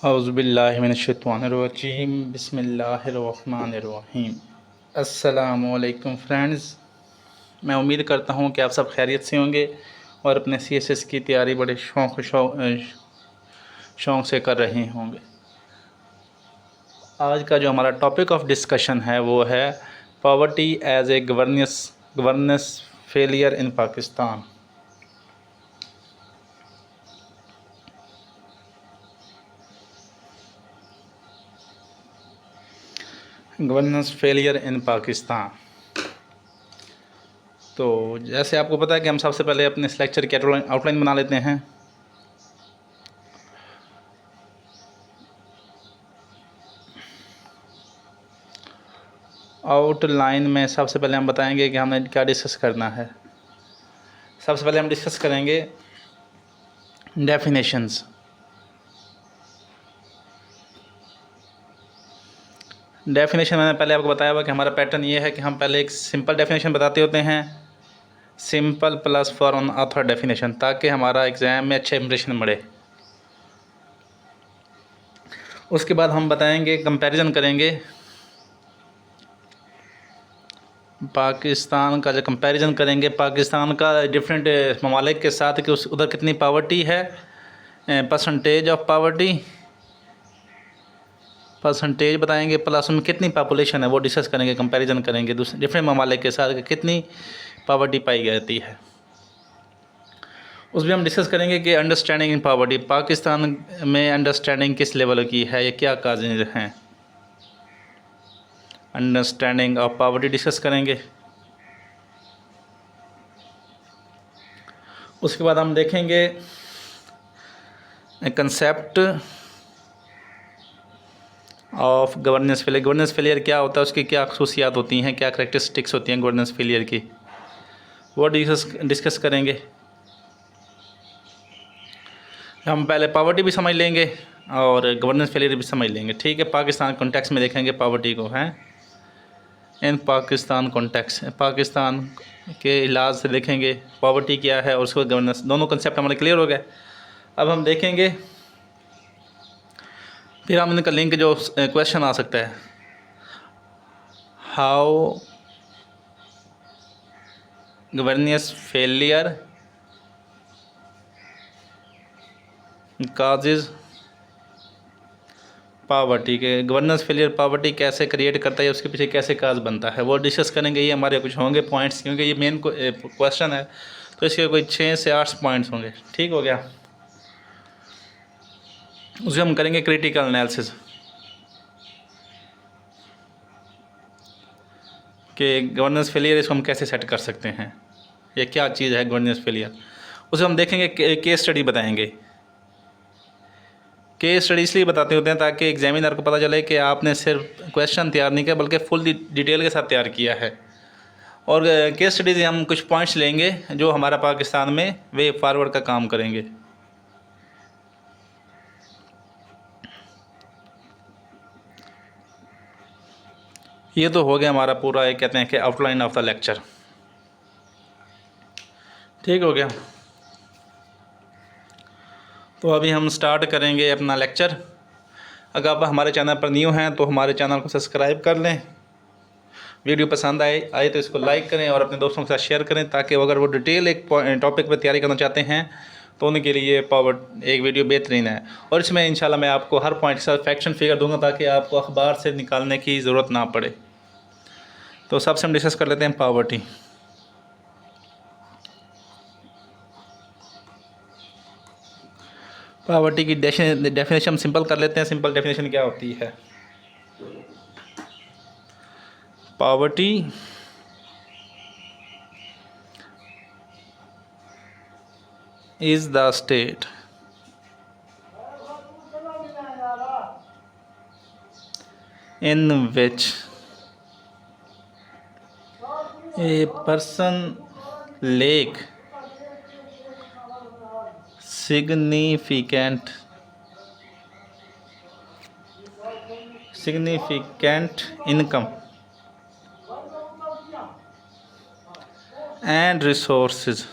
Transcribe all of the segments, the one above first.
औज़ुबिल्लाहिमिनश्शैतानिर्रजीम बिस्मिल्लाहिर्रहमानिर्रहीम। अस्सलामुअलैकुम फ्रेंड्स, मैं उम्मीद करता हूँ कि आप सब खैरियत से होंगे और अपने सीएसएस की तैयारी बड़े शौक़ से कर रहे होंगे। आज का जो हमारा टॉपिक ऑफ डिस्कशन है वो है poverty as a governance failure in Pakistan. Governance failure in Pakistan. तो जैसे आपको पता है कि हम सबसे पहले अपने इस लेक्चर की आउटलाइन बना लेते हैं। आउटलाइन में सबसे पहले हम बताएंगे कि हमें क्या डिस्कस करना है। सबसे पहले हम डिस्कस करेंगे डेफिनेशंस। डेफिनेशन मैंने पहले आपको बताया हुआ कि हमारा पैटर्न ये है कि हम पहले एक सिंपल डेफिनेशन बताते होते हैं, simple plus for author definition, ताकि हमारा एग्ज़ाम में अच्छा इंप्रेशन मिले। उसके बाद हम बताएंगे, कंपैरिजन करेंगे पाकिस्तान का, जो कंपैरिजन करेंगे पाकिस्तान का डिफरेंट ममालिक के साथ कि उधर कितनी पावर्टी है, परसेंटेज ऑफ पावर्टी, परसेंटेज बताएंगे, प्लस में कितनी पॉपुलेशन है वो डिस्कस करेंगे, कंपैरिजन करेंगे दूसरे डिफरेंट ममालिक के साथ कि कितनी पावर्टी पाई जाती है। उसमें हम डिस्कस करेंगे कि अंडरस्टैंडिंग इन पावर्टी, पाकिस्तान में अंडरस्टैंडिंग किस लेवल की है, ये क्या काजेज हैं, अंडरस्टैंडिंग ऑफ पावर्टी डिस्कस करेंगे। उसके बाद हम देखेंगे concept of governance failure. Governance failure क्या होता है, उसकी क्या खसूसियात होती हैं, क्या करेक्टरिस्टिक्स होती हैं गवर्नेंस फेलियर की, वो डिस्कस करेंगे। हम पहले पावर्टी भी समझ लेंगे और गवर्नेंस फेलियर भी समझ लेंगे, ठीक है। पाकिस्तान कॉन्टेक्स्ट में देखेंगे पावर्टी को, हैं इन पाकिस्तान कॉन्टेक्स्ट, पाकिस्तान के इलाज से देखेंगे पावर्टी क्या है और उसको गवर्नेंस, दोनों कंसेप्ट हमारे क्लियर हो गए। अब हम देखेंगे, फिर हम इनका लिंक जो क्वेश्चन आ सकता है, how governance failure causes poverty, के गवर्नेंस फेलियर पावर्टी कैसे क्रिएट करता है, उसके पीछे कैसे काज बनता है, वो डिस्कस करेंगे। ये हमारे कुछ होंगे पॉइंट्स, क्योंकि ये मेन क्वेश्चन है तो इसके कोई 6 से 8 पॉइंट्स होंगे, ठीक हो गया। उसे हम करेंगे क्रिटिकल एनालिसिस कि गवर्नेंस फेलियर इसको हम कैसे सेट कर सकते हैं, ये क्या चीज़ है गवर्नेंस फेलियर। उसे हम देखेंगे, केस स्टडी बताएंगे। केस स्टडी इसलिए बताते होते हैं ताकि एग्जामिनर को पता चले कि आपने सिर्फ क्वेश्चन तैयार नहीं किया बल्कि फुल डिटेल के साथ तैयार किया है। और केस स्टडी से हम कुछ पॉइंट्स लेंगे जो हमारा पाकिस्तान में वे फॉरवर्ड का काम करेंगे। ये तो हो गया हमारा पूरा, एक कहते हैं कि आउटलाइन ऑफ द लेक्चर, ठीक हो गया। तो अभी हम स्टार्ट करेंगे अपना लेक्चर। अगर आप हमारे चैनल पर न्यू हैं तो हमारे चैनल को सब्सक्राइब कर लें, वीडियो पसंद आए तो इसको लाइक करें और अपने दोस्तों के साथ शेयर करें, ताकि अगर वो डिटेल एक टॉपिक पर तैयारी करना चाहते हैं तो उनके लिए एक वीडियो बेहतरीन है। और इसमें इंशाल्लाह मैं आपको हर पॉइंट के साथ फैक्शन फिगर दूंगा ताकि आपको अखबार से निकालने की ज़रूरत ना पड़े। तो सबसे हम डिस्कस कर लेते हैं पावर्टी। पावर्टी की डेफिनेशन हम सिंपल कर लेते हैं। सिंपल डेफिनेशन क्या होती है, poverty is the state in which a person lack significant income and resources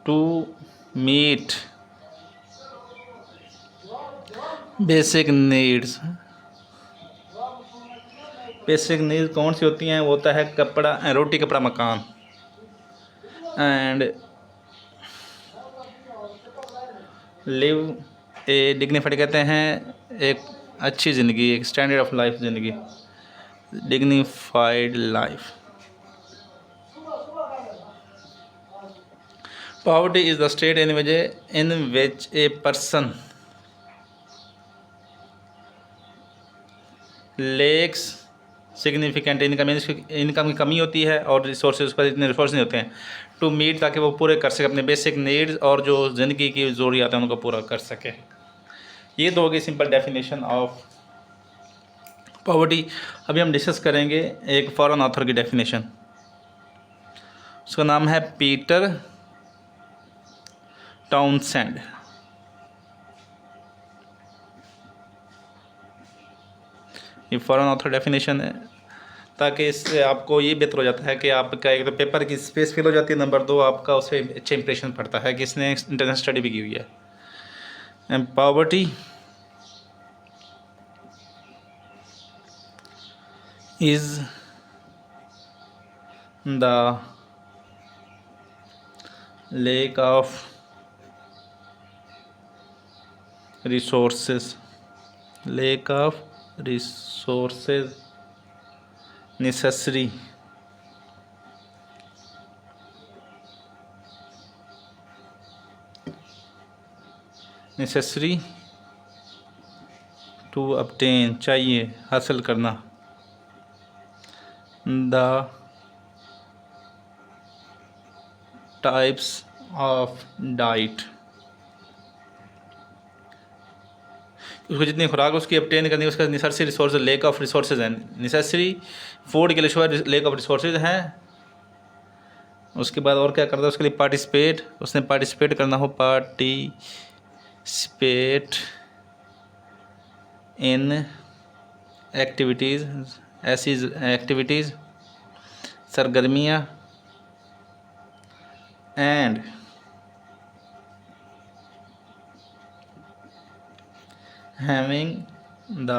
to meet basic needs. Basic needs कौन सी होती हैं? वो होता है कपड़ा, रोटी कपड़ा मकान। एंड लिव ए डिग्निफाइड, कहते हैं एक अच्छी ज़िंदगी, एक स्टैंडर्ड ऑफ लाइफ ज़िंदगी, dignified life. Poverty is the state in which a person lacks significant income, income की कमी होती है और रिसोर्सेज पर इतने रिसोर्स नहीं होते हैं टू मीट, ताकि वो पूरे कर सके अपने बेसिक नीड्स और जो ज़िंदगी की ज़रूरियात हैं उनको पूरा कर सके। ये दो होगी सिंपल डेफिनेशन ऑफ पॉवर्टी। अभी हम डिस्कस करेंगे एक फॉरेन ऑथर की डेफिनेशन। उसका नाम है पीटर टाउनसेंड। ये फॉरेन ऑथर डेफिनेशन है, ताकि इससे आपको ये बेहतर हो जाता है कि आपका एक तो पेपर की स्पेस फिल हो जाती है, नंबर 2 आपका उससे अच्छा इंप्रेशन पड़ता है कि इसने इंटरनेशनल स्टडी भी की हुई है। And poverty is the lack of resources necessary to obtain, चाहिए हासिल करना, the types of diet, उसको जितनी खुराक उसकी obtain करनी, उसका necessary resource, lake of resources हैं, नेसेसरी फूड के लिए शुगर लेक ऑफ रिसोर्सेज हैं। उसके बाद और क्या करता है उसके लिए? पार्टिसिपेट, उसने पार्टिसिपेट करना हो, पार्टिसिपेट इन एक्टिविटीज़, ऐसी एक्टिविटीज़, सरगर्मियाँ, and having the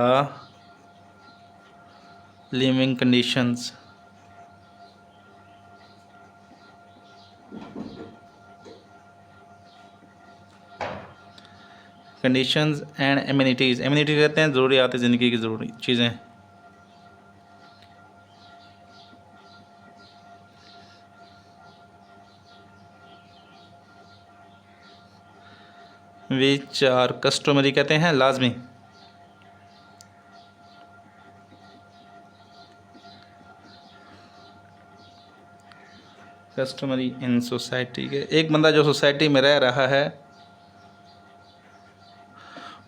living conditions and amenities. Amenity कहते हैं ज़रूरियात ज़िंदगी की ज़रूरी चीज़ें। विच आर कस्टमरी, कहते हैं लाजमी। कस्टमरी इन सोसाइटी के, एक बंदा जो सोसाइटी में रह रहा है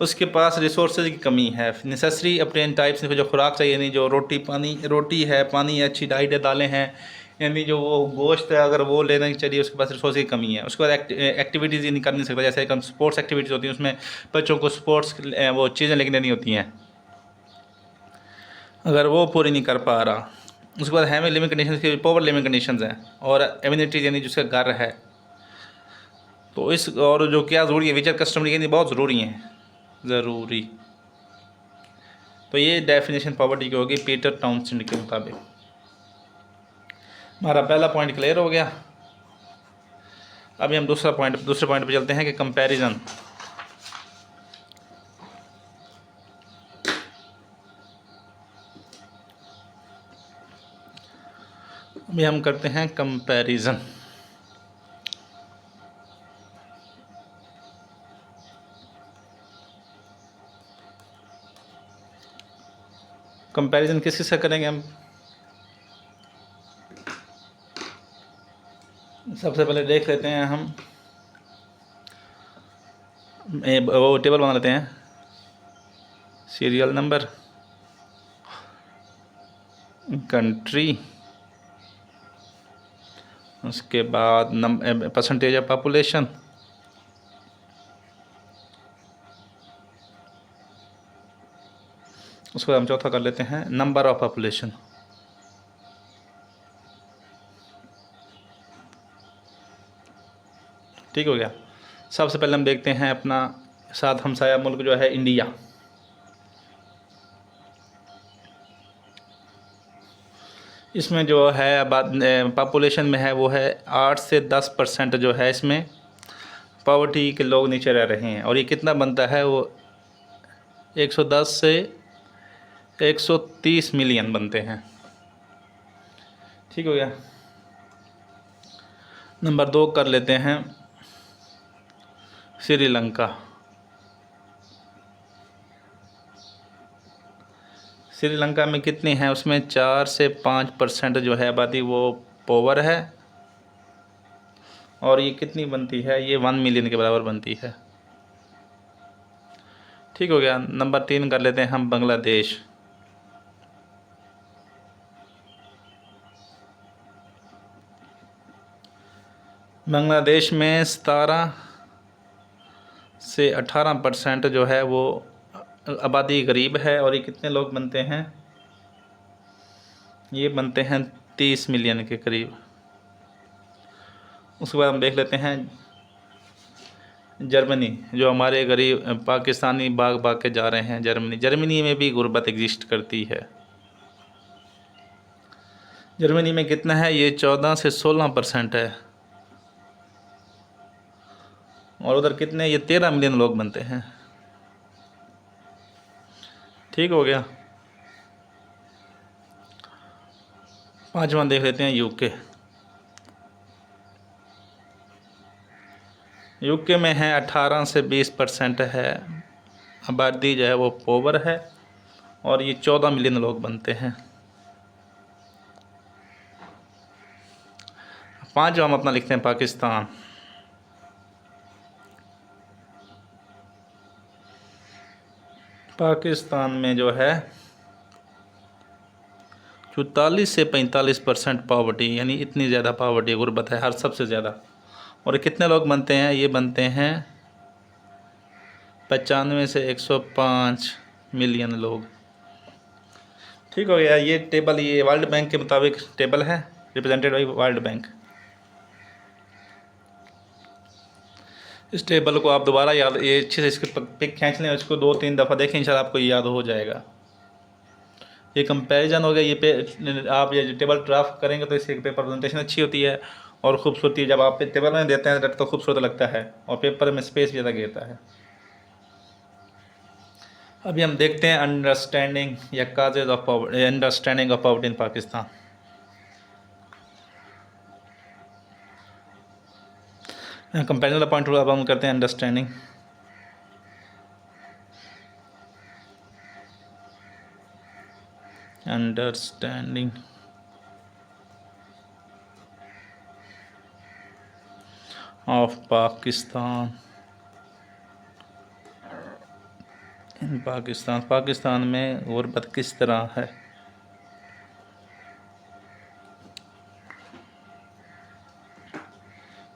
उसके पास रिसोर्सेज की कमी है। नेसेसरी अपटेन टाइप्स, जो खुराक चाहिए, यानी जो रोटी है, पानी है, अच्छी डाइट है, दालें हैं, यानी जो वो गोश्त है अगर वो लेना चाहिए उसके पास रिसोर्स की कमी है। उसके बाद एक्टिविटीज़ ये नहीं कर नहीं सकता, जैसे कम स्पोर्ट्स एक्टिविटीज़ होती हैं उसमें बच्चों को स्पोर्ट्स वो चीज़ें लेके देनी होती हैं, अगर वो पूरी नहीं कर पा रहा। उसके बाद हैविंग लिविंग कंडीशंस की पोवर लिविंग कंडीशंस हैं, और एम्यूनिटीज़ यानी जिसका घर है। तो इस और जो क्या ज़रूरी है, विचर कस्टमरी यानी बहुत ज़रूरी हैं। तो ये डेफिनेशन पॉवर्टी की होगी पीटर टाउनसेंड के मुताबिक। हमारा पहला पॉइंट क्लियर हो गया। अभी हम दूसरे पॉइंट पे चलते हैं कि कंपैरिजन। अभी हम करते हैं कंपैरिजन। कंपैरिजन किससे करेंगे हम? सबसे पहले देख लेते हैं हम वो टेबल बना लेते हैं, सीरियल नंबर, कंट्री, उसके बाद परसेंटेज ऑफ पॉपुलेशन, उसको हम चौथा कर लेते हैं नंबर ऑफ पॉपुलेशन। ठीक हो गया। सबसे पहले हम देखते हैं अपना साथ हमसाया मुल्क जो है इंडिया। इसमें जो है पॉपुलेशन में है वो है 8 से 10% जो है इसमें पॉवर्टी के लोग नीचे रह रहे हैं। और ये कितना बनता है, वो 110 से 130 मिलियन बनते हैं। ठीक हो गया। नंबर 2 कर लेते हैं श्रीलंका। श्रीलंका में कितनी है, उसमें 4 से 5% जो है आबादी वो पोवर है। और ये कितनी बनती है, ये 1 मिलियन के बराबर बनती है। ठीक हो गया। नंबर 3 कर लेते हैं हम बांग्लादेश। बांग्लादेश में 17 से 18% जो है वो आबादी गरीब है। और ये कितने लोग बनते हैं, ये बनते हैं 30 मिलियन के करीब। उसके बाद हम देख लेते हैं जर्मनी, जो हमारे गरीब पाकिस्तानी भाग भाग के जा रहे हैं जर्मनी। जर्मनी में भी गुर्बत एग्जिस्ट करती है। जर्मनी में कितना है, ये 14 से 16% है। और उधर कितने, ये 13 मिलियन लोग बनते हैं। ठीक हो गया। 5वां देख लेते हैं यूके। यूके में है 18 से 20% है आबादी जो है वो पोवर है। और ये 14 मिलियन लोग बनते हैं। 5वां हम अपना लिखते हैं पाकिस्तान। पाकिस्तान में जो है 44 से 45% पॉवर्टी, यानी इतनी ज़्यादा पॉवर्टी गुर्बत है, हर सबसे ज़्यादा। और कितने लोग बनते हैं, ये बनते हैं 95 से 105 मिलियन लोग। ठीक हो गया। ये टेबल, ये वर्ल्ड बैंक के मुताबिक टेबल है, रिप्रेजेंटेड बाई वर्ल्ड बैंक। इस टेबल को आप दोबारा याद, ये अच्छे से इसके पिक खींच लें, इसको 2-3 दफ़ा देखें, इंशाल्लाह आपको याद हो जाएगा। ये कंपैरिजन हो गया। ये आप ये टेबल ड्राफ्ट करेंगे तो इससे पेपर प्रेजेंटेशन अच्छी होती है और खूबसूरती। जब आप टेबल में देते हैं तो खूबसूरत लगता है और पेपर में स्पेस ज़्यादा घेरता है। अभी हम देखते हैं अंडरस्टैंडिंग या causes of poverty, understanding of poverty in Pakistan. Comparison वाला पॉइंट अब हम करते हैं अंडरस्टैंडिंग। अंडरस्टैंडिंग ऑफ पाकिस्तान इन पाकिस्तान। पाकिस्तान में गुर्बत किस तरह है।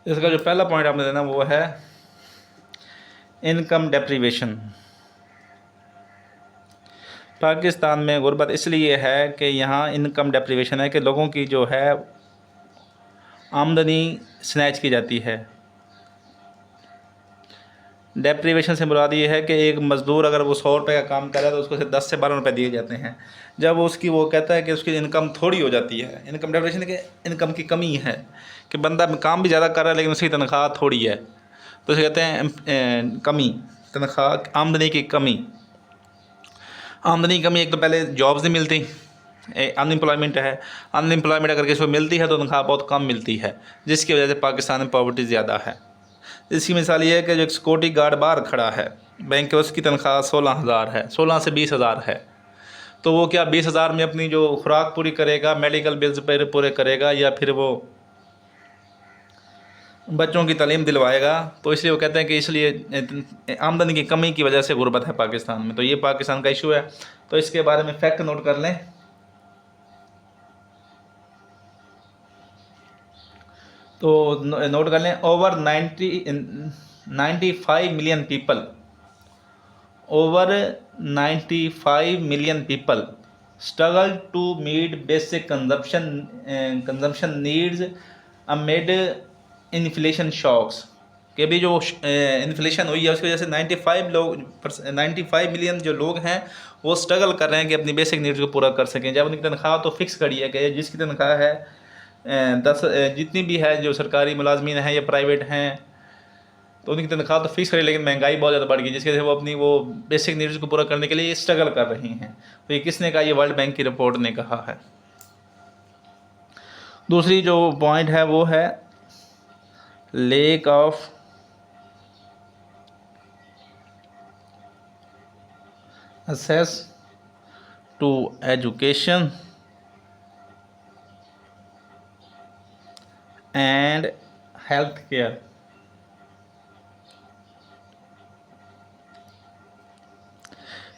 इसका जो पहला पॉइंट आपने देना वो है इनकम डेप्रीवेशन। पाकिस्तान में गुर्बत इसलिए है कि यहाँ इनकम डेप्रीवेशन है कि लोगों की जो है आमदनी स्नैच की जाती है। डेप्रीवेशन से मुराद ये है कि एक मज़दूर अगर वो 100 रुपये का काम कर रहा है तो उसको सिर्फ 10 से 12 रुपये दिए जाते हैं। जब उसकी वो कहता है कि उसकी इनकम थोड़ी हो जाती है, इनकम डेप्रीवेशन के इनकम की कमी है कि बंदा काम भी ज़्यादा कर रहा है लेकिन उसकी तनख्वाह थोड़ी है, तो उसे कहते हैं कमी, तनख्वाह, आमदनी की कमी। आमदनी की कमी, एक तो पहले जॉब्स नहीं मिलती, अनएम्प्लॉयमेंट है। अनएम्प्लॉयमेंट अगर किसी को मिलती है तो तनख्वाह बहुत कम मिलती है, जिसकी वजह से पाकिस्तान में पॉवर्टी ज़्यादा है। इसकी मिसाल ये है कि जो एक सिक्योरिटी गार्ड बाहर खड़ा है बैंक के, उसकी तनख्वाह 16,000 है, 16 से 20,000 है। तो वो क्या 20,000 में अपनी जो खुराक पूरी करेगा, मेडिकल बिल्स पूरे करेगा, या फिर वो बच्चों की तालीम दिलवाएगा। तो इसलिए वो कहते हैं कि इसलिए आमदनी की कमी की वजह से गुर्बत है पाकिस्तान में। तो ये पाकिस्तान का इशू है। तो इसके बारे में फैक्ट नोट कर लें। तो नोट कर लें, over 95 million people, over 95 million people struggle to meet basic consumption needs amid inflation shocks. कि अभी जो इन्फ्लेशन हुई है उसकी वजह से 95 मिलियन जो लोग हैं वो स्ट्रगल कर रहे हैं कि अपनी बेसिक नीड्स को पूरा कर सकें। जब उनकी तनख्वाह तो फिक्स करी है कि जिसकी तनख्वाह है 10 जितनी भी है, जो सरकारी मुलाजमीन हैं या प्राइवेट हैं, तो उनकी तनख्वाह तो फिक्स करी, लेकिन महंगाई बहुत ज़्यादा बढ़ गई जिसकी वजह से वो अपनी वो बेसिक नीड्स को पूरा करने के लिए स्ट्रगल कर रही हैं। तो ये किसने कहा? ये वर्ल्ड बैंक की रिपोर्ट ने कहा है। दूसरी जो पॉइंट है वो है lake of access to education and health care।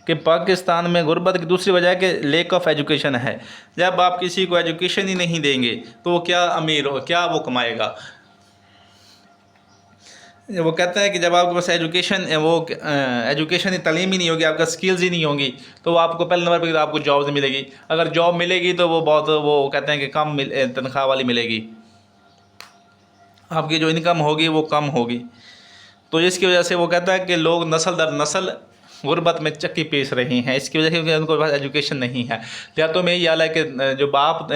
कि पाकिस्तान में गुर्बत की दूसरी वजह कि लेक ऑफ एजुकेशन है। जब आप किसी को एजुकेशन ही नहीं देंगे तो वो क्या अमीर हो, क्या वो कमाएगा? वो कहते हैं कि जब आपके पास एजुकेशन तालीम ही नहीं होगी, आपका स्किल्स ही नहीं होगी, तो आपको पहले नंबर पर आपको जॉब नहीं मिलेगी। अगर जॉब मिलेगी तो वो बहुत, वो कहते हैं कि कम तनख्वाह वाली मिलेगी, आपकी जो इनकम होगी वो कम होगी। तो इसकी वजह से वो कहता है कि लोग नस्ल दर नस्ल गुर्बत में चक्की पीस रही हैं, इसकी वजह से क्योंकि उनको पास एजुकेशन नहीं है। देहातों में यही हाल है कि जो बाप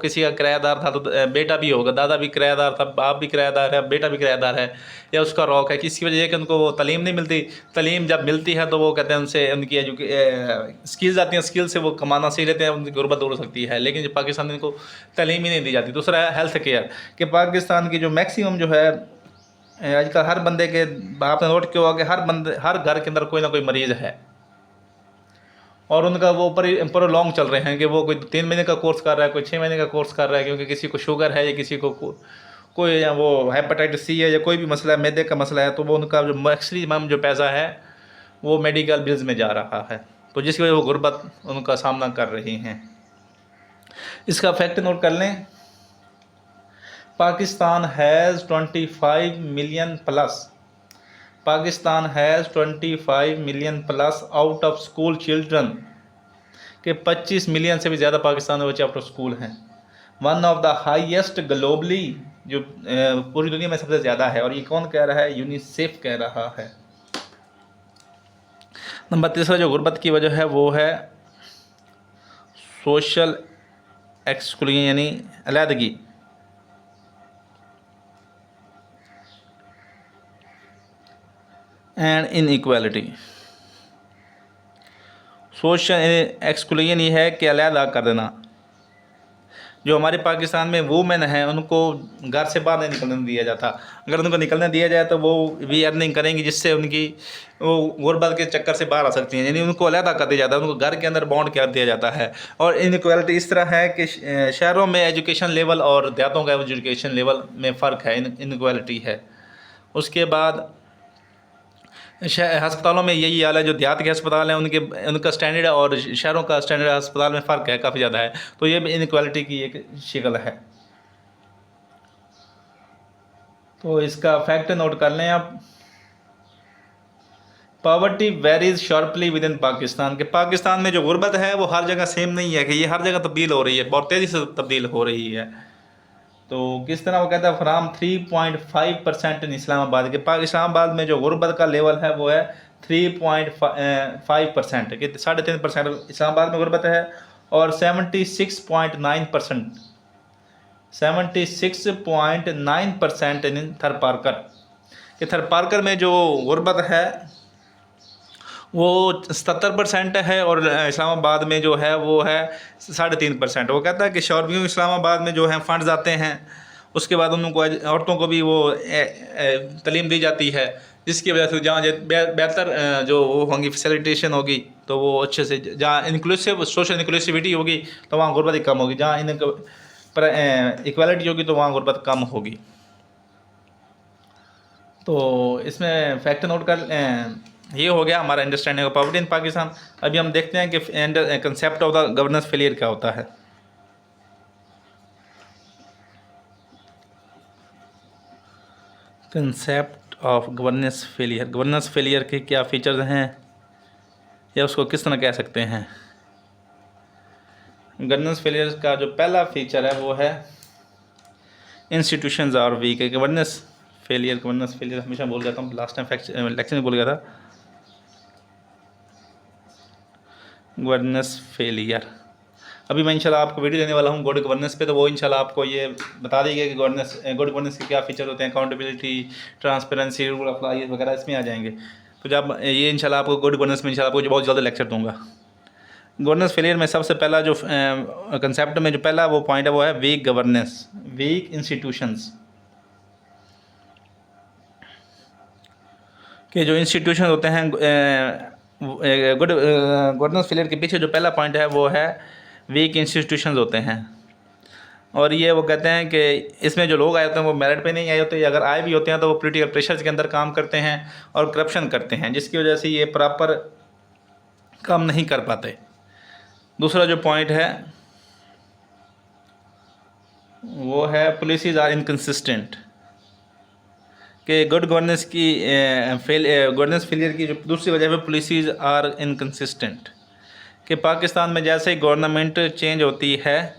किसी का किराएदार था तो बेटा भी होगा, दादा भी किराएदार था, बाप भी किराएदार है, बेटा भी किराएदार है, या उसका रौक है। किसकी वजह है कि उनको वो तालीम नहीं मिलती। तालीम जब मिलती है तो वो कहते हैं उनसे उनकी स्किल्स आती हैं, स्किल से वो कमाना सीख लेते हैं, उनकी गुर्बत दूर हो सकती है। लेकिन जो पाकिस्तान इनको तालीम ही नहीं दी जाती। दूसरा है हेल्थ केयर, कि पाकिस्तान की जो मैक्सिमम जो है आजकल हर बंदे के, आपने नोट किया होगा कि हर घर के अंदर कोई ना कोई मरीज़ है, और उनका वो प्रोलॉन्ग चल रहे हैं कि वो कोई 3 महीने का कोर्स कर रहा है, कोई 6 महीने का कोर्स कर रहा है, क्योंकि किसी को शुगर है या किसी को कोई या वो हेपेटाइटिस सी है या कोई भी मसला है, मैदे का मसला है, तो वो उनका जो मैक्सिमम जो पैसा है वो मेडिकल बिल्स में जा रहा है। तो जिसकी वजह वो गुर्बत उनका सामना कर रही हैं। इसका फैक्ट नोट कर लें, Pakistan has 25 million plus, Pakistan has 25 million plus out of school children, के 25 मिलियन से भी ज़्यादा पाकिस्तान में बच्चे आउट ऑफ स्कूल हैं। One of the highest globally, जो पूरी दुनिया में सबसे ज़्यादा है। और ये कौन कह रहा है? यूनिसेफ कह रहा है। नंबर तीसरा जो गुर्बत की वजह है वो है सोशल एक्सक्लूजन, यानी अलहदगी। And inequality. सोशल एक्सक्लूजन ये है कि अलहदा कर देना। जो हमारे पाकिस्तान में वूमेन हैं उनको घर से बाहर नहीं निकलने दिया जाता। अगर उनको निकलने दिया जाए तो वो भी अर्निंग करेंगी, जिससे उनकी वो गुर्बत के चक्कर से बाहर आ सकती हैं। यानी उनको अलहदा कर दिया जाता है, उनको घर के अंदर बॉन्ड कर दिया जाता है। और इनइक्वालिटी इस तरह है कि शहरों में एजुकेशन लेवल और देहातों का एजुकेशन लेवल में फ़र्क है, इनइक्वालिटी है। उसके बाद अस्पतालों में यही हाल है। जो देहात के अस्पताल हैं उनका स्टैंडर्ड और शहरों का स्टैंडर्ड अस्पताल में फ़र्क है, काफ़ी ज़्यादा है। तो ये भी इनइक्वालिटी की एक शिकल है। तो इसका फैक्ट नोट कर लें आप, poverty varies sharply with in Pakistan, के पाकिस्तान में जो गुर्बत है वो हर जगह सेम नहीं है, कि ये हर जगह तब्दील हो रही है, बहुत तेज़ी से तब्दील हो रही है। तो किस तरह वो कहता है, फ्राम 3.5% इन इस्लामाबाद, के इस्लामाबाद में जो गुर्बत का लेवल है वो है 3.5%, कि 3.5% इस्लामाबाद में गुर्बत है। और 76.9% इन थरपारकर, कि थरपारकर में जो गुर्बत है वो 77% है, और इस्लामाबाद में जो है वो है 3.5%। वो कहता है कि शौरबियों इस्लामाबाद में जो है फ़ंड्स आते हैं, उसके बाद उनको औरतों को भी वो तालीम दी जाती है, जिसकी वजह से जहाँ बेहतर जो वो होंगी फैसिलिटेशन होगी तो वो अच्छे से, जहाँ इंक्लूसिव सोशल इंक्लूसिविटी होगी तो वहाँ गुर्बत कम होगी, जहाँ इक्वालिटी होगी तो वहाँ गुर्बत कम होगी। तो इसमें फैक्ट नोट कर ये हो गया हमारा understanding of poverty in Pakistan. अभी हम देखते हैं कि concept of the governance failure क्या होता है। कंसेप्ट ऑफ गवर्नेंस फेलियर के क्या फीचर्स हैं या उसको किस तरह कह सकते हैं। गवर्नेंस फेलियर का जो पहला फीचर है वो है institutions are weak. Governance failure, governance failure हमेशा भूल जाता हूँ, लास्ट टाइम लेक्चर में भूल गया था। गवर्नेंस फेलियर अभी मैं इंशाल्लाह आपको वीडियो देने वाला हूँ गुड गवर्नेंस पे, तो वो इंशाल्लाह आपको ये बता देगा कि गुड गवर्नेंस के क्या फीचर होते हैं, accountability, transparency, rule of law वगैरह इसमें आ जाएंगे। तो जब ये इंशाल्लाह आपको गुड गवर्नेंस में इंशाल्लाह आपको बहुत ज़्यादा लेक्चर दूंगा। गवर्नेंस फेलियर में सबसे पहला जो कंसेप्ट में जो पहला वो पॉइंट है वो है वीक गवर्नेंस, वीक इंस्टीट्यूशंस के जो इंस्टीट्यूशन होते हैं। गुड गवर्नेंस फेलियर के पीछे जो पहला पॉइंट है वो है वीक इंस्टीट्यूशंस होते हैं। और ये वो कहते हैं कि इसमें जो लोग आए होते हैं वो मेरिट पे नहीं आए होते, अगर आए भी होते हैं तो वो पॉलिटिकल प्रेशर्स के अंदर काम करते हैं और करप्शन करते हैं, जिसकी वजह से ये प्रॉपर काम नहीं कर पाते। दूसरा जो पॉइंट है वो है पॉलिसीज़ आर इनकंसिस्टेंट, कि गुड गवर्नेंस की गवर्नेंस फेलियर की जो दूसरी वजह है पॉलिसीज़ आर इनकंसिस्टेंट, कि पाकिस्तान में जैसे ही गवर्नमेंट चेंज होती है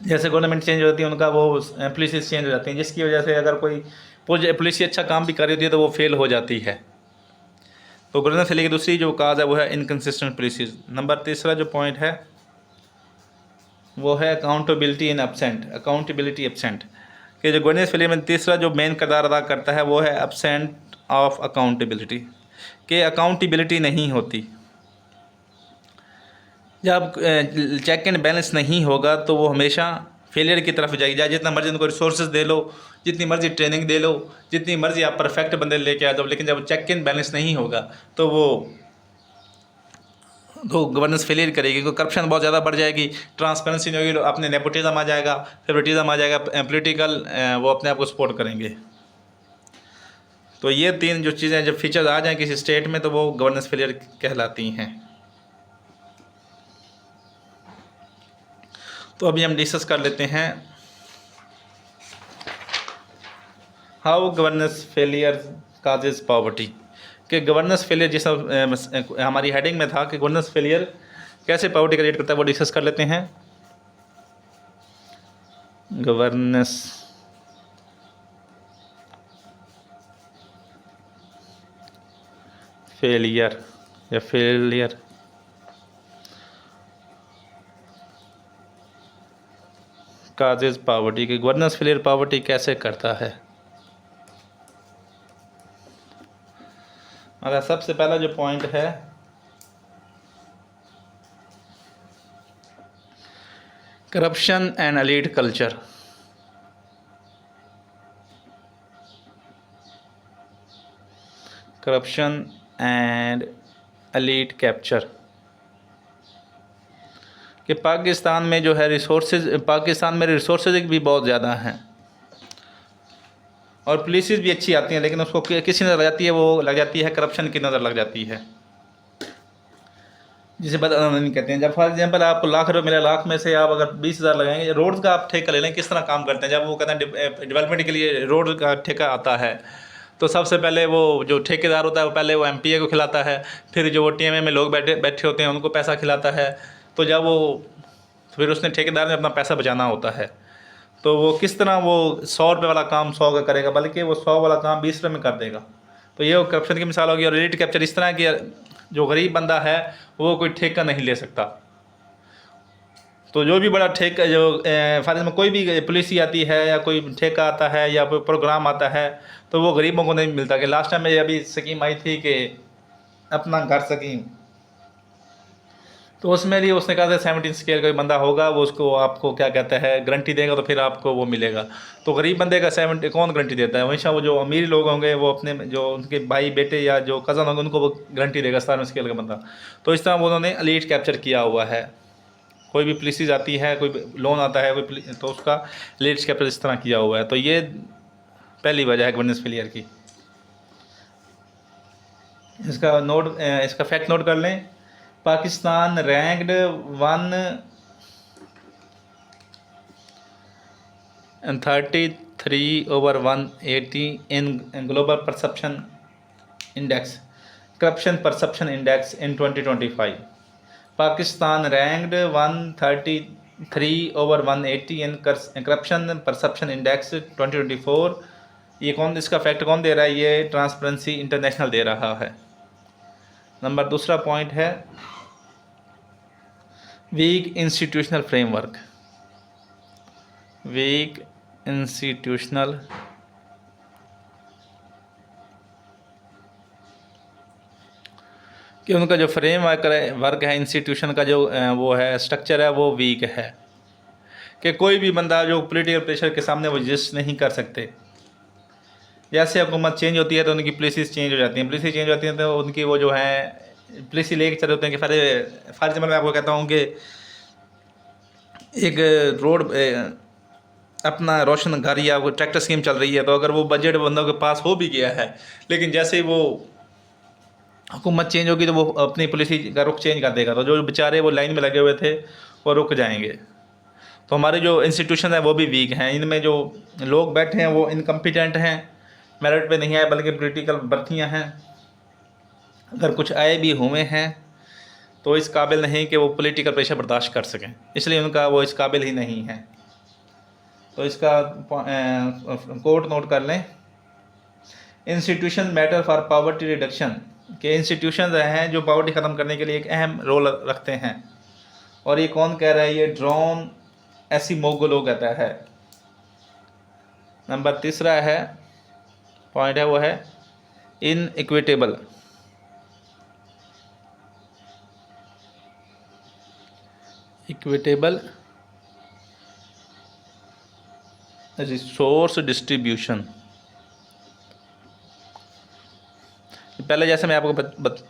जैसे गवर्नमेंट चेंज होती है उनका वो पॉलिसीज चेंज हो जाती हैं, जिसकी वजह से अगर कोई पॉलिसी अच्छा काम भी कर रही होती है तो वो फेल हो जाती है। तो गवर्नेंस फेलियर की दूसरी जो काज है वो है इनकंसिस्टेंट पॉलिसीज। नंबर तीसरा जो पॉइंट है वो है अकाउंटेबिलिटी इन एब्सेंट, अकाउंटेबिलिटी एब्सेंट, कि जो गवर्नेंस फेलियर में तीसरा जो मेन किरदार अदा करता है वो है एब्सेंट ऑफ अकाउंटेबिलिटी, कि अकाउंटेबिलिटी नहीं होती। जब चेक एंड बैलेंस नहीं होगा तो वो हमेशा फेलियर की तरफ जाएगी। चाहे जितना मर्जी उनको रिसोर्सेज दे लो, जितनी मर्जी ट्रेनिंग दे लो, जितनी मर्जी आप परफेक्ट बंदे लेके आ जाओ, लेकिन जब चेक एंड बैलेंस नहीं होगा तो वो गवर्नेंस फेलियर करेगी, क्योंकि करप्शन बहुत ज़्यादा बढ़ जाएगी, ट्रांसपेरेंसी नहीं होगी, अपने नेपोटिज्म आ जाएगा, फेवरेटिज्म आ जाएगा, पॉलिटिकल वो अपने आप को सपोर्ट करेंगे। तो ये तीन जो चीज़ें जब फीचर्स आ जाएँ किसी स्टेट में तो वो गवर्नेंस फेलियर कहलाती हैं। तो अभी हम डिस्कस कर लेते हैं how governance failure causes poverty, कि गवर्नेंस फेलियर जिस हमारी हेडिंग में था कि गवर्नेंस फेलियर कैसे पॉवर्टी क्रिएट करता है वो डिस्कस कर लेते हैं। गवर्नेंस फेलियर या फेलियर काजेज पॉवर्टी, कि गवर्नेंस फेलियर पॉवर्टी कैसे करता है। अगर सबसे पहला जो पॉइंट है corruption and elite culture, corruption and elite capture, कि पाकिस्तान में जो है पाकिस्तान में रिसोर्सेज भी बहुत ज़्यादा हैं और पुलिस भी अच्छी आती हैं, लेकिन उसको किसी नज़र लग जाती है, वो लग जाती है करप्शन की नज़र लग जाती है, जिसे नहीं कहते हैं। जब फॉर एग्जांपल आपको लाख रुपये मिले, लाख में से आप अगर 20,000 लगाएंगे, रोड का आप ठेका ले लें, किस तरह काम करते हैं। जब वो कहते हैं डेवलपमेंट के लिए रोड का ठेका आता है तो सबसे पहले वो जो ठेकेदार होता है वो पहले वो MPA को खिलाता है, फिर जो वो TMA में लोग बैठे होते हैं उनको पैसा खिलाता है। तो जब वो फिर उसने ठेकेदार ने अपना पैसा बचाना होता है, तो वो किस तरह वो 100 रुपये वाला काम 100 का करेगा, बल्कि वो 100 वाला काम 20 रुपये में कर देगा। तो ये वो करप्शन की मिसाल होगी। और एलीट कैप्चर इस तरह की, जो गरीब बंदा है वो कोई ठेका नहीं ले सकता। तो जो भी बड़ा ठेका, जो फॉर में कोई भी पॉलिसी आती है या कोई ठेका आता है या कोई प्रोग्राम आता है तो वो गरीबों को नहीं मिलता। कि लास्ट टाइम में अभी स्कीम आई थी कि अपना घर स्कीम, तो उसमें भी उसने कहा था 17 स्केल कोई बंदा होगा वो उसको आपको क्या कहता है गारंटी देगा तो फिर आपको वो मिलेगा। तो गरीब बंदे का 70 कौन गारंटी देता है? हमेशा वो जो अमीर लोग होंगे वो अपने जो उनके भाई बेटे या जो कज़न होंगे उनको वो गारंटी देगा 17 स्केल का बंदा। तो इस तरह उन्होंने एलीट कैप्चर किया हुआ है। कोई भी पॉलिसीज आती है, कोई लोन आता है, कोई तो उसका एलीट कैप्चर इस तरह किया हुआ है। तो ये पहली वजह है गवर्नेंस फेलियर की। इसका फैक्ट नोट कर लें। Pakistan ranked 133/180 in global perception index, corruption perception index in 2025। Pakistan ranked 3/180 in corruption perception index 2024। ये कौन, इसका फैक्ट कौन दे रहा है? ये ट्रांसपेरेंसी इंटरनेशनल दे रहा है। नंबर दूसरा पॉइंट है weak institutional framework. Weak institutional कि उनका जो फ्रेम वर्क है, इंस्टीट्यूशन का जो वो है स्ट्रक्चर है, वो वीक है कि कोई भी बंदा जो पॉलिटिकल प्रेशर के सामने वो रजिस्ट नहीं कर सकते। जैसे हुकूमत चेंज होती है तो उनकी पॉलिसीज चेंज हो जाती हैं, पॉलिसी चेंज होती हैं तो उनकी वो जो है पॉलिसी लेके चले होते हैं कि फॉर एग्जाम्पल मैं आपको कहता हूँ कि एक रोड अपना रोशन घर या वो ट्रैक्टर स्कीम चल रही है, तो अगर वो बजट बंदों के पास हो भी गया है, लेकिन जैसे ही वो हुकूमत चेंज होगी तो वो अपनी पॉलिसी का रुख चेंज कर देगा, तो जो बेचारे वो लाइन में लगे हुए थे वो रुक जाएंगे। तो हमारे जो इंस्टीट्यूशन है वो भी वीक हैं, इनमें जो लोग बैठे हैं वो इनकम्पिटेंट हैं, मेरिट पे नहीं आए बल्कि पॉलिटिकल भर्तियाँ हैं, अगर कुछ आए भी हुए हैं तो इस काबिल नहीं कि वो पॉलिटिकल प्रेशर बर्दाश्त कर सकें, इसलिए उनका वो इस काबिल ही नहीं है। तो इसका कोट नोट कर लें, institution matter for poverty reduction, के इंस्टीट्यूशन हैं जो पॉवर्टी ख़त्म करने के लिए एक अहम रोल रखते हैं। और ये कौन कह रहा है? ये जॉन एसिमोगलो कहता है। नंबर तीसरा है पॉइंट है वो है इनइक्विटेबल। Equitable resource distribution. पहले जैसे मैं आपको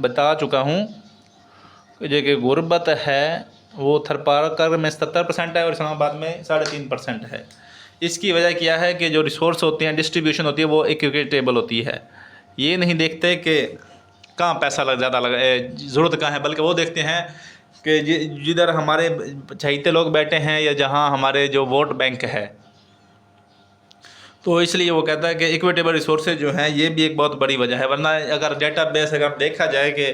बता चुका हूँ कि जो कि गुर्बत है वो थरपारकर में 70% है और इस्लामाबाद में 3.5% है। इसकी वजह क्या है कि जो रिसोर्स होते हैं, डिस्ट्रीब्यूशन होती है, वो इक्विटेबल होती है। ये नहीं देखते कि कहाँ पैसा ज़्यादा लगा, ज़रूरत कहाँ है, बल्कि वो देखते हैं कि जिधर हमारे चाहते लोग बैठे हैं या जहाँ हमारे जो वोट बैंक है। तो इसलिए वो कहता है कि इक्विटेबल रिसोर्सेज जो हैं ये भी एक बहुत बड़ी वजह है। वरना अगर डेटा बेस अगर देखा जाए कि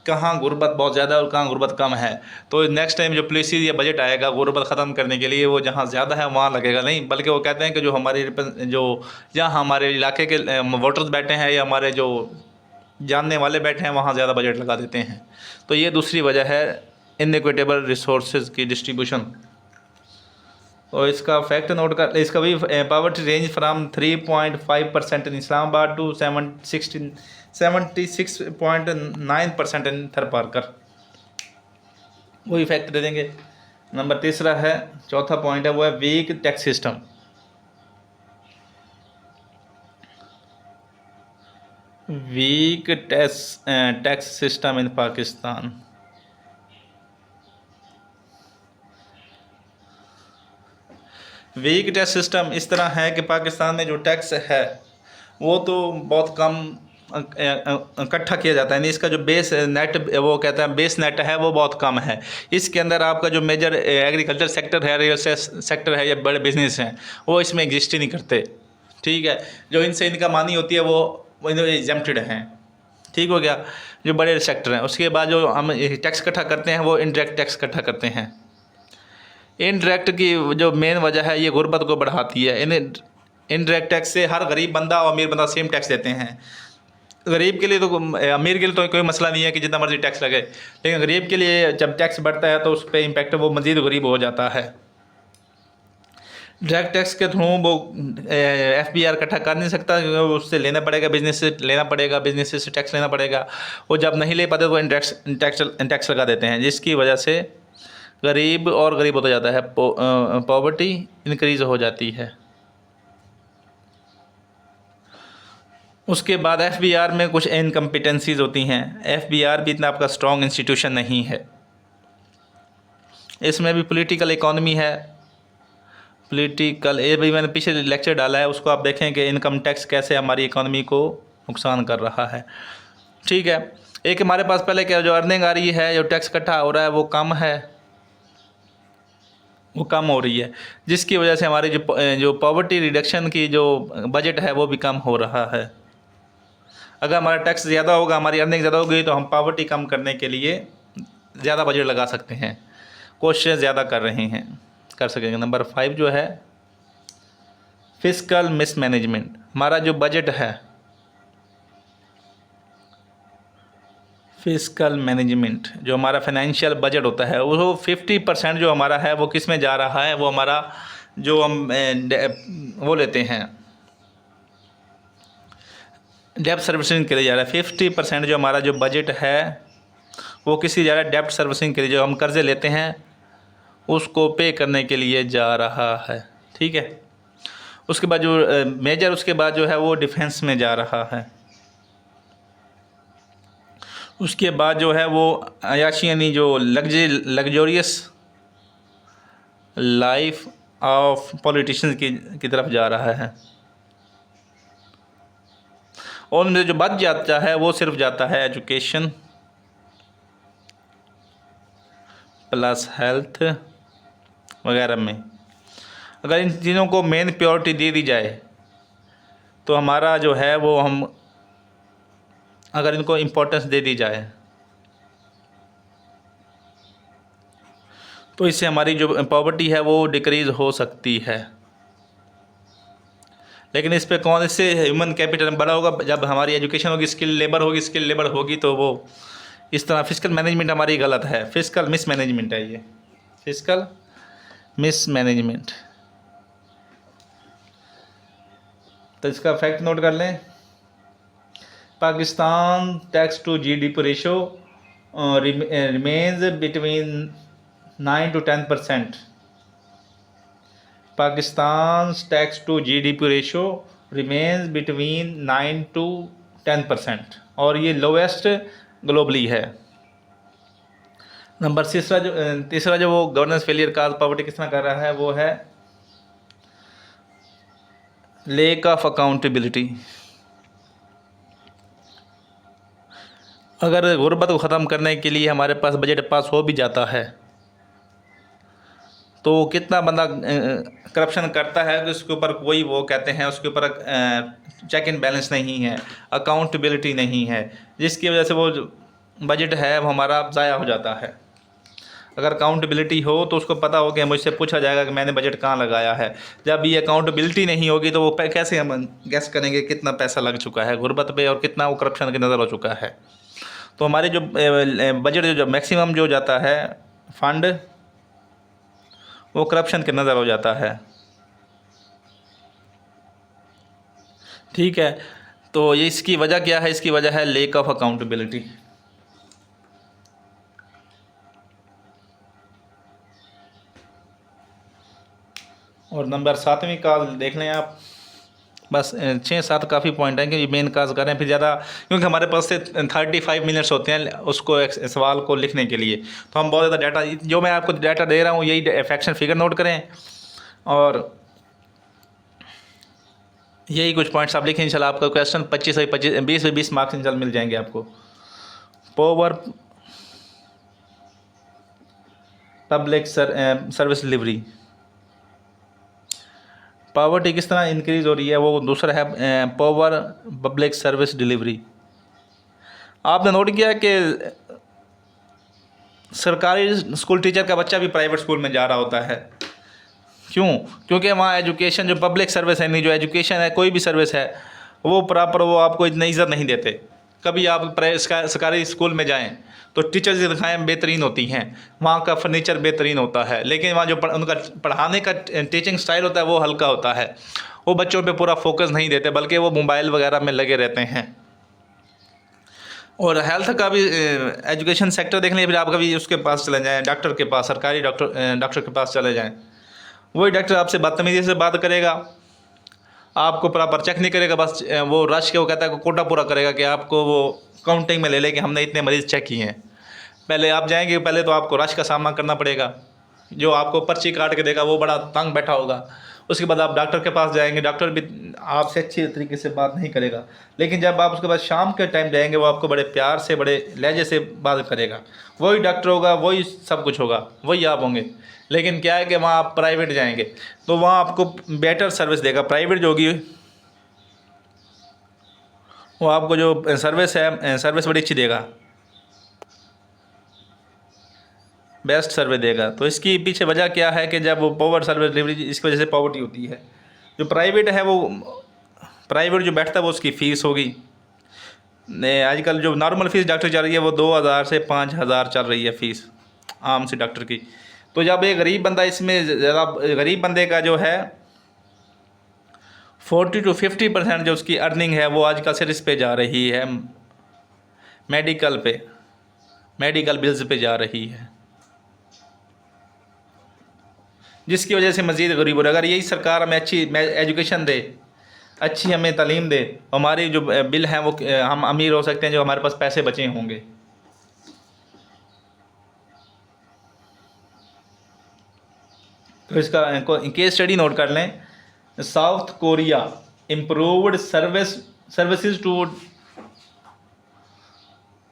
कहाँ गुर्बत बहुत ज़्यादा और कहाँ गुर्बत कम है, तो नेक्स्ट टाइम जो पॉलिसी या बजट आएगा गुर्बत ख़त्म करने के लिए वो जहाँ ज़्यादा है वहाँ लगेगा नहीं, बल्कि वो कहते हैं कि जो हमारे जो जहाँ हमारे इलाके के वोटर्स बैठे हैं या हमारे जो जानने वाले बैठे हैं वहाँ ज़्यादा बजट लगा देते हैं। तो ये दूसरी वजह है इनइक्विटेबल रिसोर्सेज की डिस्ट्रीब्यूशन। और इसका फैक्ट नोट कर, इसका भी poverty range from 3.5% in Islamabad to 76.9% in Tharparkar. वही फैक्ट दे देंगे। नंबर तीसरा है, चौथा पॉइंट है वो है weak tax system. Weak tax system in Pakistan. Weak tax system इस तरह है कि पाकिस्तान में जो टैक्स है वो तो बहुत कम इकट्ठा किया जाता है, यानी इसका जो बेस नेट वो कहते हैं बेस नेट है वो बहुत कम है। इसके अंदर आपका जो मेजर एग्रीकल्चर सेक्टर है, रियल सेक्टर है या बड़े बिजनेस हैं वो इसमें एग्जिस्ट ही नहीं करते। ठीक है, जो इनसे इनकम आनी होती है वो एग्जेम्प्टेड हैं। ठीक हो गया, जो बड़े सेक्टर हैं। उसके बाद जो हम टैक्स इकट्ठा करते हैं वो इनडायरेक्ट टैक्स इकट्ठा करते हैं। इनडायरेक्ट की जो मेन वजह है ये गुर्बत को बढ़ाती है। इनडायरेक्ट टैक्स से हर गरीब बंदा और अमीर बंदा सेम टैक्स देते हैं। गरीब के लिए तो, अमीर के लिए तो कोई मसला नहीं है कि जितना मर्जी टैक्स लगे, लेकिन गरीब के लिए जब टैक्स बढ़ता है तो उस पर इम्पैक्ट वो मज़ीद गरीब हो जाता है। डायरेक्ट टैक्स के थ्रू वो FBR इकट्ठा कर नहीं सकता, उससे लेना पड़ेगा, बिजनेस से लेना पड़ेगा, बिजनेस से टैक्स लेना पड़ेगा। वो जब नहीं ले पाते तो इनडायरेक्ट टैक्स लगा देते हैं, जिसकी वजह से गरीब और गरीब होता जाता है, पॉवर्टी इंक्रीज़ हो जाती है। उसके बाद FBR में कुछ इनकम्पिटेंसीज होती हैं। FBR भी इतना आपका स्ट्रॉन्ग इंस्टीट्यूशन नहीं है। इसमें भी पॉलिटिकल इकॉनमी है। ये भी मैंने पीछे लेक्चर डाला है, उसको आप देखें कि इनकम टैक्स कैसे हमारी इकॉनमी को नुकसान कर रहा है। ठीक है, एक हमारे पास पहले क्या जो अर्निंग आ रही है, जो टैक्स इकट्ठा हो रहा है वो कम हो रही है, जिसकी वजह से हमारी जो पॉवर्टी रिडक्शन की जो बजट है वो भी कम हो रहा है। अगर हमारा टैक्स ज़्यादा होगा, हमारी अर्निंग ज़्यादा होगी, तो हम पॉवर्टी कम करने के लिए ज़्यादा बजट लगा सकते हैं, कोशिश ज़्यादा कर रहे हैं। कर सकेंगे। नंबर 5 जो है फिस्कल मिसमैनेजमेंट। हमारा जो बजट है, फिस्कल मैनेजमेंट, जो हमारा फाइनेंशियल बजट होता है वो 50% जो हमारा है वो किस में जा रहा है, वो हमारा जो हम वो लेते हैं डेब्ट सर्विसिंग के लिए जा रहा है। 50% जो हमारा जो बजट है वो किसी जा रहा है डेब्ट सर्विसिंग के लिए, जो हम कर्ज़े लेते हैं उसको पे करने के लिए जा रहा है। ठीक है। उसके बाद जो मेजर, उसके बाद जो है वो डिफेंस में जा रहा है। उसके बाद जो है वो अयाशी यानी जो लग्जोरियस लाइफ ऑफ पॉलिटिशियंस की तरफ जा रहा है। और उनमें जो बच जाता है वो सिर्फ जाता है एजुकेशन प्लस हेल्थ वगैरह में। अगर इन चीज़ों को मेन प्रायोरिटी दे दी जाए तो हमारा जो है वो, हम अगर इनको इम्पोर्टेंस दे दी जाए तो इससे हमारी जो पॉवर्टी है वो डिक्रीज़ हो सकती है। लेकिन इस पे कौन, इससे ह्यूमन कैपिटल बड़ा होगा जब हमारी एजुकेशन होगी, स्किल लेबर होगी तो वो इस तरह। फिस्कल मैनेजमेंट हमारी गलत है, फिस्कल मिस मैनेजमेंट है ये, फिस्कल मिस मैनेजमेंट। तो इसका फैक्ट नोट कर लें। Pakistan tax to GDP ratio remains between 9 to 10%। Pakistan tax to GDP ratio remains between 9 to 10%, और ये लोवेस्ट ग्लोबली है। नंबर तीसरा जो वो गवर्नेंस फेलियर का पॉवर्टी किस तरह कर रहा है वो है लेक ऑफ अकाउंटेबिलिटी। अगर गुर्बत को ख़त्म करने के लिए हमारे पास बजट पास हो भी जाता है तो कितना बंदा करप्शन करता है कि उसके ऊपर कोई, वो कहते हैं उसके ऊपर चेक एंड बैलेंस नहीं है, अकाउंटेबिलिटी नहीं है, जिसकी वजह से वो बजट है वो हमारा ज़ाया हो जाता है। अगर अकाउंटेबिलिटी हो तो उसको पता हो कि मुझसे पूछा जाएगा कि मैंने बजट कहाँ लगाया है। जब ये अकाउंटेबिलिटी नहीं होगी तो वो कैसे हम गैस करेंगे कितना पैसा लग चुका है गुर्बत पे और कितना वो करप्शन की नज़र हो चुका है। तो हमारे जो बजट जो मैक्सिमम जो जाता है फंड वो करप्शन के नज़र हो जाता है। ठीक है। तो ये इसकी वजह क्या है? इसकी वजह है लेक ऑफ अकाउंटेबिलिटी। और नंबर 7वीं काज देख लें आप। बस 6-7 काफ़ी पॉइंट हैं कि मेन काज करें फिर ज़्यादा, क्योंकि हमारे पास से 35 मिनट्स होते हैं उसको सवाल को लिखने के लिए, तो हम बहुत ज़्यादा डाटा, जो मैं आपको डाटा दे रहा हूँ यही फ्रैक्शन फिगर नोट करें और यही कुछ पॉइंट्स आप लिखें। इंशाल्लाह आपका क्वेश्चन 20 से 20 मार्क्स इंशाल्लाह मिल जाएंगे आपको। Power public service delivery, poverty किस तरह इंक्रीज़ हो रही है वो दूसरा है पावर पब्लिक सर्विस डिलीवरी। आपने नोट किया कि सरकारी स्कूल टीचर का बच्चा भी प्राइवेट स्कूल में जा रहा होता है। क्यों? क्योंकि वहाँ एजुकेशन जो पब्लिक सर्विस है, नहीं जो एजुकेशन है कोई भी सर्विस है वो प्रॉपर, वो आपको इतनी इज़्ज़त नहीं देते। कभी आप सरकारी स्कूल में जाएं तो टीचर्स की तनख्वाहें बेहतरीन होती हैं, वहाँ का फर्नीचर बेहतरीन होता है, लेकिन वहाँ जो उनका पढ़ाने का टीचिंग स्टाइल होता है वो हल्का होता है। वो बच्चों पे पूरा फोकस नहीं देते बल्कि वो मोबाइल वगैरह में लगे रहते हैं। और हेल्थ का भी एजुकेशन सेक्टर देख लें, फिर आप कभी उसके पास चले जाएँ, डॉक्टर के पास, सरकारी डॉक्टर के पास चले जाएँ, वही डॉक्टर आपसे बदतमीज़ी से बात करेगा, आपको प्रॉपर चेक नहीं करेगा, बस वो रश के वो कहता है कोटा पूरा करेगा कि आपको वो काउंटिंग में ले ले कि हमने इतने मरीज़ चेक किए हैं। पहले आप जाएंगे, पहले तो आपको रश का सामना करना पड़ेगा, जो आपको पर्ची काट के देगा वो बड़ा तंग बैठा होगा। उसके बाद आप डॉक्टर के पास जाएंगे, डॉक्टर भी आपसे अच्छी तरीके से बात नहीं करेगा, लेकिन जब आप उसके बाद शाम के टाइम जाएंगे वो आपको बड़े प्यार से, बड़े लहजे से बात करेगा। वही डॉक्टर होगा, वही सब कुछ होगा, वही आप होंगे। लेकिन क्या है कि वहाँ आप प्राइवेट जाएंगे तो वहाँ आपको बेटर सर्विस देगा। प्राइवेट जो होगी वो आपको जो सर्विस है, सर्विस बड़ी अच्छी देगा। बेस्ट सर्वे देगा। तो इसकी पीछे वजह क्या है कि जब वो पावर सर्विस डिलीवरी, इसकी वजह से पॉवर्टी होती है। जो प्राइवेट है वो प्राइवेट जो बैठता है वो उसकी फ़ीस होगी। आजकल जो नॉर्मल फ़ीस डॉक्टर चल रही है वो 2000 से 5000 चल रही है फ़ीस आम से डॉक्टर की। तो जब एक गरीब बंदा, इसमें ज़्यादा गरीब बंदे का जो है 40 to 50% जो उसकी अर्निंग है वो आजकल सिर्फ इस पे जा रही है, मेडिकल बिल्स पे जा रही है, जिसकी वजह से मज़ीद गरीब हो रहा है। अगर यही सरकार हमें अच्छी एजुकेशन दे, अच्छी हमें तालीम दे, हमारी जो बिल हैं वो हम अमीर हो सकते हैं, जो हमारे पास पैसे बचे होंगे। तो इसका केस स्टडी नोट कर लें। South Korea improved services to,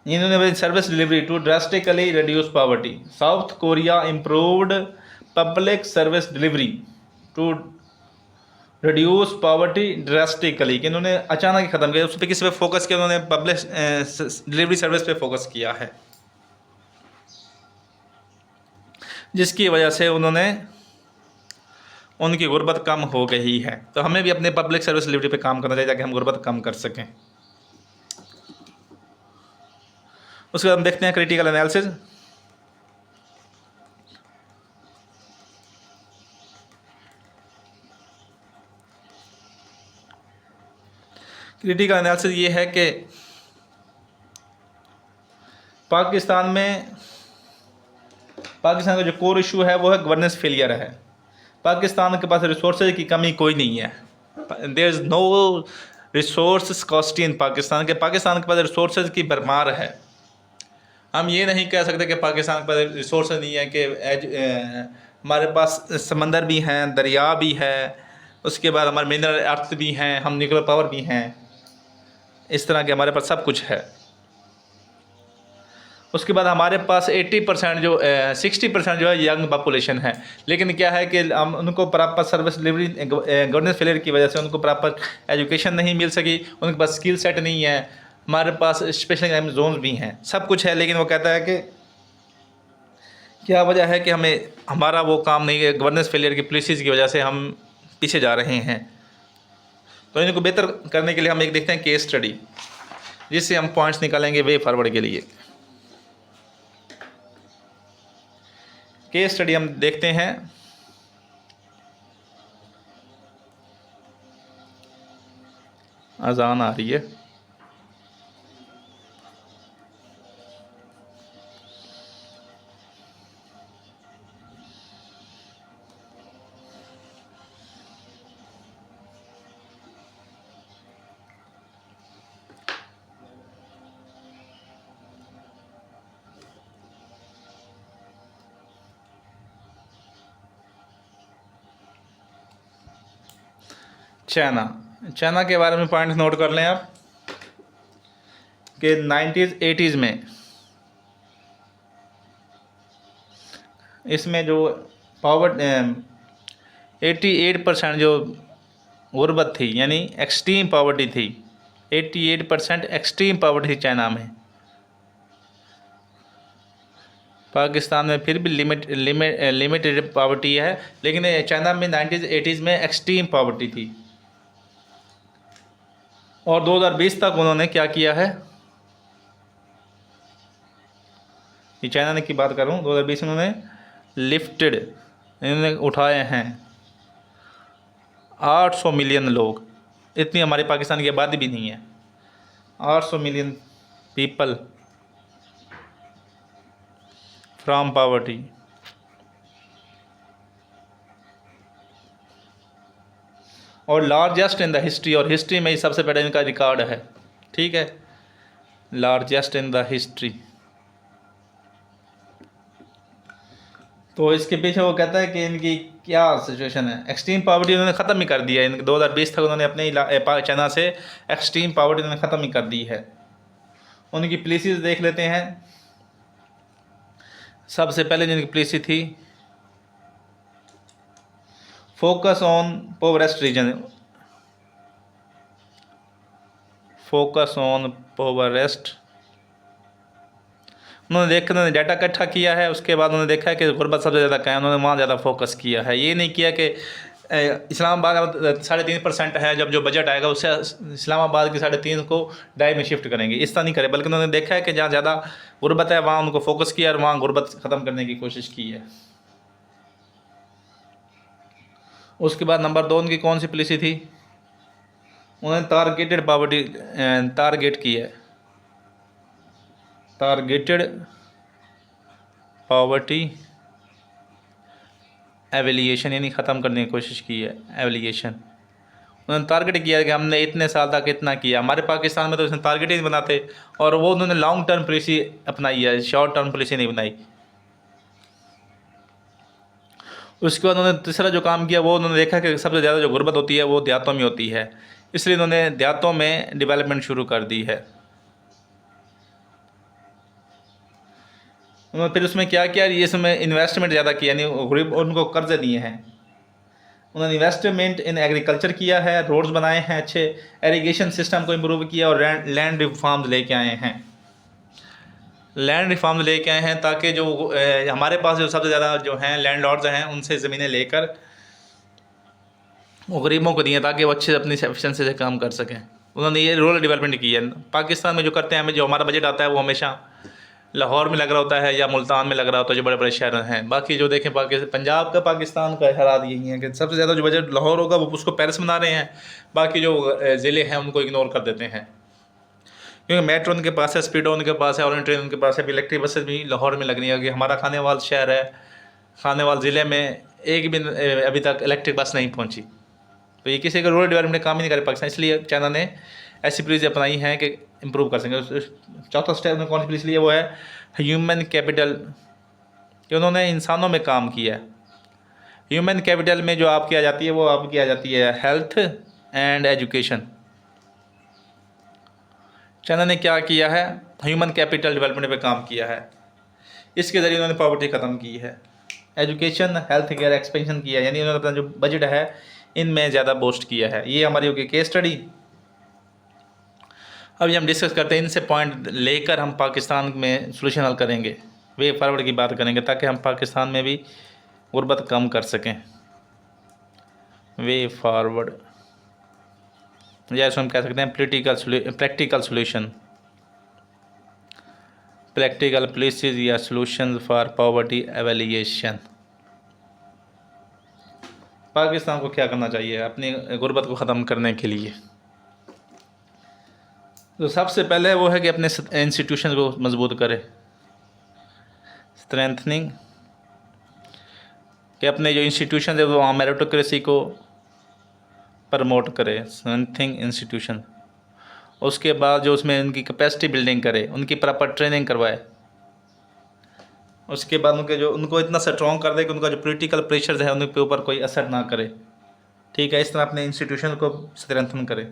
इन्होंने service delivery to drastically reduce poverty. South Korea improved public service delivery to reduce poverty drastically, कि इन्होंने अचानक ही ख़त्म किया। उस पर किस पे फोकस किया उन्होंने? पब्लिक डिलीवरी सर्विस पे फोकस किया है, जिसकी वजह से उनकी गुर्बत कम हो गई है। तो हमें भी अपने पब्लिक सर्विस डिलीवरी पे काम करना चाहिए ताकि हम गुर्बत कम कर सकें। उसके बाद हम देखते हैं क्रिटिकल एनालिसिस। क्रिटिकल एनालिसिस ये है कि पाकिस्तान का जो कोर इशू है वो है गवर्नेंस फेलियर है। पाकिस्तान के पास रिसोर्सेज की कमी कोई नहीं है। There is no resource scarcity in Pakistan के पास रिसोर्सेज की भरमार है। हम ये नहीं कह सकते कि पाकिस्तान के पास रिसोर्स नहीं है, कि हमारे पास समंदर भी हैं, दरिया भी है, उसके बाद हमारे मिनरल अर्थ भी हैं, हम न्यूक्लियर पावर भी हैं, इस तरह के हमारे पास सब कुछ है। उसके बाद हमारे पास 80% जो 60% जो है यंग पॉपुलेशन है। लेकिन क्या है कि हम उनको proper service delivery governance failure की वजह से उनको प्रॉपर एजुकेशन नहीं मिल सकी, उनके पास स्किल सेट नहीं है। हमारे पास स्पेशल इकोनॉमिक जोन्स भी हैं, सब कुछ है, लेकिन वो कहता है कि क्या वजह है कि हमारा वो काम नहीं है, गवर्नेंस फेलियर की पॉलिसीज़ की वजह से हम पीछे जा रहे हैं। तो इनको बेहतर करने के लिए हम एक देखते हैं केस स्टडी, जिससे हम पॉइंट्स निकालेंगे वे फॉरवर्ड के लिए। केस स्टडी हम देखते हैं। अजान आ रही है। चाइना के बारे में पॉइंट नोट कर लें आप कि 90s 80s में इसमें जो पावर 88% जो गुर्बत थी, यानी एक्सट्रीम पॉवर्टी थी। 88% एक्सट्रीम पॉवर्टी थी चाइना में। पाकिस्तान में फिर भी लिमिटेड पॉवर्टी है, लेकिन चाइना में 90s 80s में एक्सट्रीम पॉवर्टी थी। और 2020 तक उन्होंने क्या किया है, ये चाइना ने की बात कर रहा हूँ, 2020 में उन्होंने लिफ्टेड, इन्होंने उठाए हैं 800 मिलियन लोग। इतनी हमारे पाकिस्तान की आबादी भी नहीं है। 800 मिलियन पीपल फ्रॉम पॉवर्टी। और लार्जेस्ट इन द हिस्ट्री, और हिस्ट्री में ही सबसे पहले इनका रिकॉर्ड है, ठीक है, लार्जेस्ट इन द हिस्ट्री। तो इसके पीछे वो कहता है कि इनकी क्या सिचुएशन है। एक्सट्रीम पॉवर्टी उन्होंने ख़त्म ही कर दिया है। 2020 तक उन्होंने अपने चाइना से एक्सट्रीम पॉवर्टी उन्होंने ख़त्म ही कर दी है। उनकी पॉलिसीज़ देख लेते हैं। सबसे पहले जिनकी पॉलिसी थी, focus on poorest region, focus on poorest उन्होंने डाटा इकट्ठा किया है, उसके बाद उन्होंने देखा है कि गुर्बत सबसे ज़्यादा कहाँ है, उन्होंने वहाँ ज़्यादा फोकस किया है। ये नहीं किया कि इस्लामाबाद 3.5% है, जब जो बजट आएगा उससे इस्लामाबाद की 3.5 को डाई में शिफ्ट करेंगे, इस तरह नहीं करे, बल्कि उन्होंने देखा है कि जहाँ ज़्यादा गुर्बत है वहाँ उनको फोकस किया और वहाँ गुर्बत ख़त्म करने की कोशिश की है। उसके बाद नंबर 2 उनकी कौन सी पॉलिसी थी? उन्होंने टारगेटेड पॉवर्टी टारगेट की है, टारगेटेड पॉवर्टी एवेलिएशन, यानी ख़त्म करने की कोशिश की है। एवेलिएशन उन्होंने टारगेट किया कि हमने इतने साल तक इतना किया। हमारे पाकिस्तान में तो इसने टारगेट ही नहीं बनाते, और वो उन्होंने लॉन्ग टर्म पॉलिसी अपनाई है, शॉर्ट टर्म पॉलिसी नहीं बनाई। उसके बाद उन्होंने तीसरा जो काम किया वो उन्होंने देखा कि सबसे ज़्यादा जो गुर्बत होती है वो देहातों में होती है, इसलिए उन्होंने देहातों में डेवलपमेंट शुरू कर दी है। उन्होंने फिर उसमें क्या किया, ये इसमें इन्वेस्टमेंट ज़्यादा किया, यानी गरीब उनको कर्ज दिए हैं। उन्होंने इन्वेस्टमेंट इन एग्रीकल्चर किया है, रोड्स बनाए हैं अच्छे, एरीगेशन सिस्टम को इम्प्रूव किया, और लैंड रिफॉर्म्स लेके आए हैं। लैंड रिफॉर्म्स लेके आए हैं ताकि जो हमारे पास जो सबसे ज़्यादा जो हैं लैंडलॉर्ड्स हैं उनसे ज़मीनें लेकर वो गरीबों को दिए, ताकि वो अच्छे अपनी एफिशिएंसी से काम कर सकें। उन्होंने ये रूरल डेवलपमेंट की है। पाकिस्तान में जो करते हैं, हमें जो हमारा बजट आता है वो हमेशा लाहौर में लग रहा होता है या मुल्तान में लग रहा होता है, जो बड़े बड़े शहर हैं। बाकी जो देखें पंजाब का, पाकिस्तान का हालात यही है कि सबसे ज़्यादा जो बजट लाहौर होगा वो उसको पेरिस बना रहे हैं, बाकी जो ज़िले हैं उनको इग्नोर कर देते हैं, क्योंकि मेट्रो उनके पास है, स्पीडो उनके पास है, और ट्रेन उनके पास है। अभी इलेक्ट्रिक बसेस भी लाहौर में लग रही है, कि हमारा खानेवाल शहर है, खानेवाल ज़िले में एक भी अभी तक इलेक्ट्रिक बस नहीं पहुँची। तो ये किसी का रूरल डेवलपमेंट काम ही नहीं करे पाकिस्तान, इसलिए चाइना ने ऐसी पॉलिसी अपनाई है कि इम्प्रूव कर सकें। चौथा स्टेप में कौन सी पॉलिसी लिया वो है ह्यूमन कैपिटल, कि उन्होंने इंसानों में काम किया है। ह्यूमन कैपिटल में जो आपकी आ जाती है वो आपकी आ जाती है हेल्थ एंड एजुकेशन। चाइना ने क्या किया है, ह्यूमन कैपिटल डेवलपमेंट पे काम किया है, इसके ज़रिए उन्होंने पॉवर्टी ख़त्म की है। एजुकेशन, हेल्थ केयर एक्सपेंशन किया है, यानी उन्होंने अपना जो बजट है इनमें ज़्यादा बूस्ट किया है। ये हमारी होगी केस स्टडी। अभी हम डिस्कस करते हैं, इनसे पॉइंट लेकर हम पाकिस्तान में सोल्यूशन हल करेंगे, वे फॉरवर्ड की बात करेंगे, ताकि हम पाकिस्तान में भी गुर्बत कम कर सकें। वे फॉरवर्ड या इसको हम कह सकते हैं प्रैक्टिकल सोल्यूशन, प्रैक्टिकल पॉलिसीज या सोल्यूशन फॉर पॉवर्टी एवेलिएशन। पाकिस्तान को क्या करना चाहिए अपनी गुर्बत को ख़त्म करने के लिए? तो सबसे पहले वो है कि अपने इंस्टीट्यूशन को मजबूत करे, स्ट्रेंथनिंग, कि अपने जो इंस्टीट्यूशन है वो मेरिटोक्रेसी को प्रमोट करे, स्ट्रेंथनिंग इंस्टीट्यूशन। उसके बाद जो उसमें उनकी कैपेसिटी बिल्डिंग करे, उनकी प्रॉपर ट्रेनिंग करवाए। उसके बाद उनको इतना स्ट्रॉन्ग कर दे कि उनका जो पॉलिटिकल प्रेशर है उनके ऊपर कोई असर ना करे। ठीक है, इस तरह अपने इंस्टीट्यूशन को स्ट्रेंथन करे।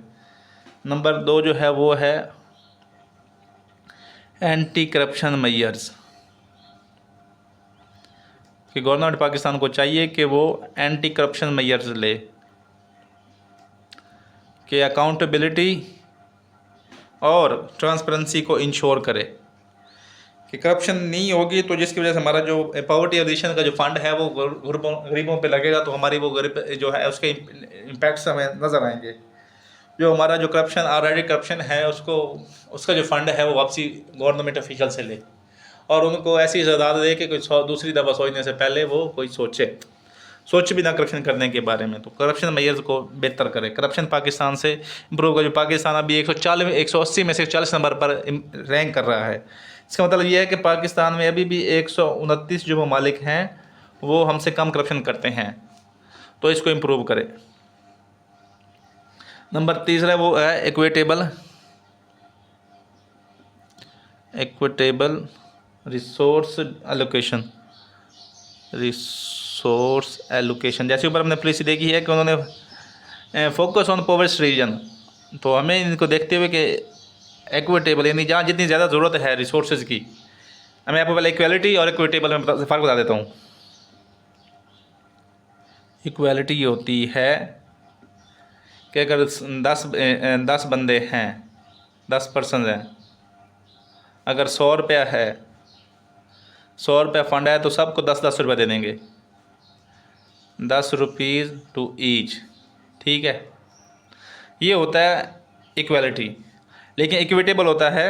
नंबर 2 जो है वो है एंटी करप्शन मेजर्स, कि गवर्नमेंट पाकिस्तान को चाहिए कि वो एंटी करप्शन मेजर्स ले, कि अकाउंटेबिलिटी और ट्रांसपेरेंसी को इंश्योर करे, कि करप्शन नहीं होगी तो जिसकी वजह से हमारा जो पॉवर्टी एलिवेशन का जो फंड है वो गरीबों पे लगेगा, तो हमारी वो गरीब जो है उसके इम्पैक्ट्स हमें नज़र आएंगे। जो हमारा जो करप्शन ऑलरेडी करप्शन है उसका जो फंड है वो वापसी गवर्नमेंट ऑफिशियल से ले, और उनको ऐसी इजाज़त दे कि कोई दूसरी दफ़ा सोचने से पहले वो कोई सोच भी ना करप्शन करने के बारे में। तो करप्शन मेजर्स को बेहतर करे। करप्शन पाकिस्तान से इम्प्रूव कर, जो पाकिस्तान अभी 180 में से 40 नंबर पर रैंक कर रहा है। इसका मतलब ये है कि पाकिस्तान में अभी भी 129 जो ममालिक हैं वो हमसे कम करप्शन करते हैं, तो इसको इम्प्रूव करे। नंबर 3 वो है इक्विटेबल रिसोर्स एलोकेशन। जैसे ऊपर हमने पॉलिसी देखी है कि उन्होंने फोकस ऑन पोवर्स्ट रीजन, तो हमें इनको देखते हुए कि इक्विटेबल यानी जहाँ जितनी ज़्यादा ज़रूरत है रिसोर्सेज की। मैं आपको पहले इक्वालिटी और इक्विटेबल में फ़र्क बता देता हूँ। इक्वालिटी होती है कि अगर 10 बंदे हैं, 10 पर्सन हैं, अगर 100 रुपया है 100 रुपये फंड है तो सबको 10-10 रुपये दे देंगे, 10 रुपीज़ टू ईच, ठीक है। ये होता है इक्वलिटी। लेकिन इक्विटेबल होता है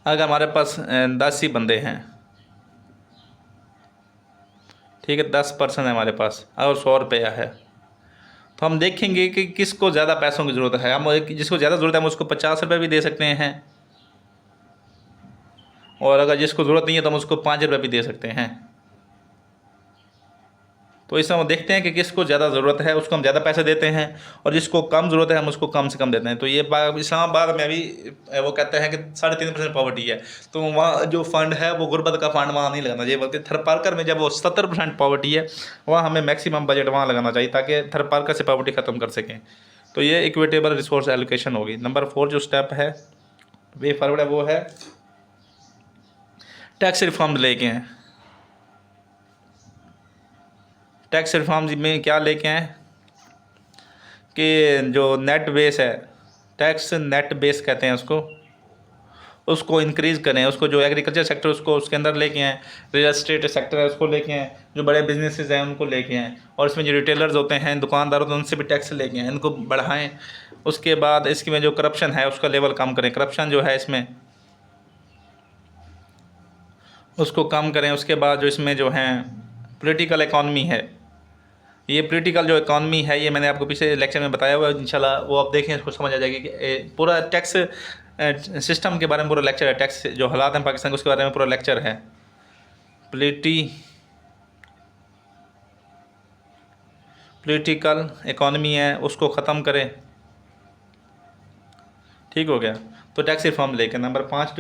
अगर हमारे पास 10 ही बंदे हैं, ठीक है, 10 पर्सन है हमारे पास और 100 रुपया है, तो हम देखेंगे कि किसको ज़्यादा पैसों की ज़रूरत है। हम जिसको ज़्यादा ज़रूरत है हम उसको 50 रुपये भी दे सकते हैं, और अगर जिसको ज़रूरत नहीं है तो हम उसको 5 रुपये भी दे सकते हैं। तो इसमें हम देखते हैं कि किसको ज़्यादा ज़रूरत है उसको हम ज़्यादा पैसे देते हैं, और जिसको कम ज़रूरत है हम उसको कम से कम देते हैं। तो ये इस्लामाबाद में अभी वो कहते हैं कि 3.5% पॉवर्टी है, तो वहाँ जो फ़ंड है वो गुर्बत का फ़ंड वहाँ नहीं लगाना चाहिए, बल्कि थरपारकर में जब वो 70% पॉवर्टी है वहाँ हमें मैक्सिमम बजट वहाँ लगाना चाहिए ताकि थरपारकर से पॉवर्टी ख़त्म कर सकें। तो ये इक्विटेबल रिसोर्स एलोकेशन होगी। नंबर 4 जो स्टेप है वे फॉरवर्ड है वो है टैक्स रिफॉर्म लेके हैं। टैक्स रिफॉर्म में क्या लेके आए कि जो नेट बेस है, टैक्स नेट बेस कहते हैं उसको इंक्रीज़ करें, उसको जो एग्रीकल्चर सेक्टर उसको उसके अंदर लेके आएँ, रियल एस्टेट सेक्टर है उसको लेके आएँ, जो बड़े बिजनेसेस हैं उनको लेके आएँ, और इसमें जो रिटेलर्स होते हैं दुकानदार होते हैं उनसे भी टैक्स लेके आएँ, इनको बढ़ाएँ। उसके बाद इसकी में जो करप्शन है उसका लेवल कम करें, करप्शन जो है इसमें उसको कम करें। उसके बाद जो इसमें जो है पॉलिटिकल इकॉनमी है, ये पॉलिटिकल जो इकॉनमी है ये मैंने आपको पिछले लेक्चर में बताया हुआ है, इंशाल्लाह वो आप देखें इसको समझ आ जाएगी कि पूरा टैक्स सिस्टम के बारे में पूरा लेक्चर है, टैक्स जो हालात हैं पाकिस्तान के उसके बारे में पूरा लेक्चर है। पॉलिटिकल इकॉनमी है उसको ख़त्म करें, ठीक हो गया। तो टैक्स रिफॉर्म लेके नंबर 5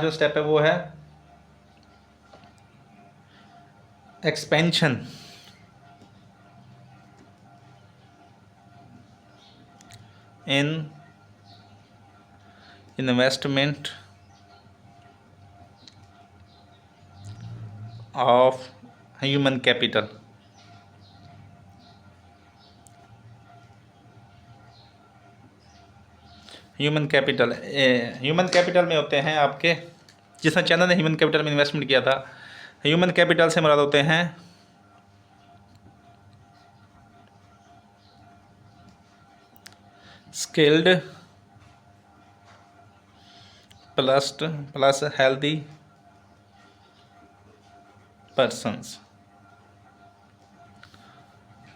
जो स्टेप है वो है expansion in investment of human capital. Human capital में होते हैं आपके, जिसने चैनल ने ह्यूमन कैपिटल में इन्वेस्टमेंट किया था, ह्यूमन कैपिटल से मुराद होते हैं स्किल्ड प्लस हेल्दी पर्सन्स,